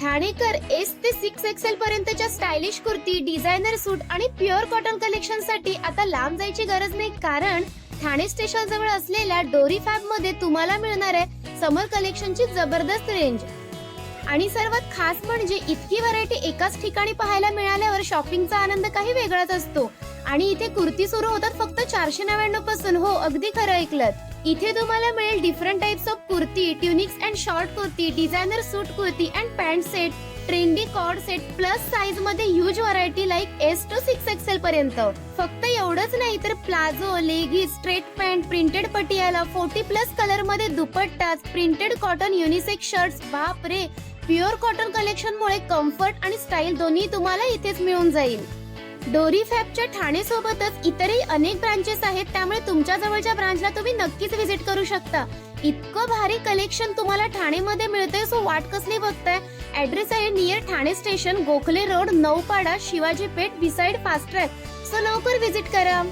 Thanekar S ते 6XL पर्यंतच्या stylish kurti, designer सूट आणि प्युअर कॉटन कलेक्शन साठी आता लांब जायची गरज नाही, कारण ठाणे स्टेशन जवळ असलेल्या डोरी फॅब मध्ये तुम्हाला मिळणार आहे समर कलेक्शनची जबरदस्त रेंज. आणि सर्वात खास म्हणजे इतकी व्हरायटी एकाच ठिकाणी पाहायला मिळाल्यावर शॉपिंगचा आनंद काही वेगळाच असतो. आणि इथे कुर्ती सुरू होतात फक्त 499 पासून. हो, अगदी खरं ऐकलत. इथे तुम्हाला मिळेल different types of kurti, tunics and short kurti, designer suit kurti and pant set, trendy cord set, plus size मध्ये huge variety like S to 6XL पर्यंत. फक्त एवढंच नाही तर palazzo, leggings, straight pant, printed Patiala, 40+ colour मध्ये दुपट्टाच, प्रिंटेड कॉटन युनिसेक्स शर्ट्स. बाप रे, प्युअर कॉटन कलेक्शन मुळे कम्फर्ट आणि स्टाईल दोन्ही तुम्हाला इथेच मिळून जाईल. डोरी फॅबच्या ठाणे सोबतच इतरही अनेक ब्रांचेस आहेत, त्यामुळे तुमच्या जवळच्या ब्रांचला तुम्ही नक्कीच व्हिजिट करू शकता. इतकं भारी कलेक्शन तुम्हाला ठाणे मध्ये मिळतंय, सो वाट कसली बघताय. ऍड्रेस आहे near Thane station, Gokhale road, Naupada, Shivaji Peth, beside Fast Track. So लवकर व्हिजिट करा.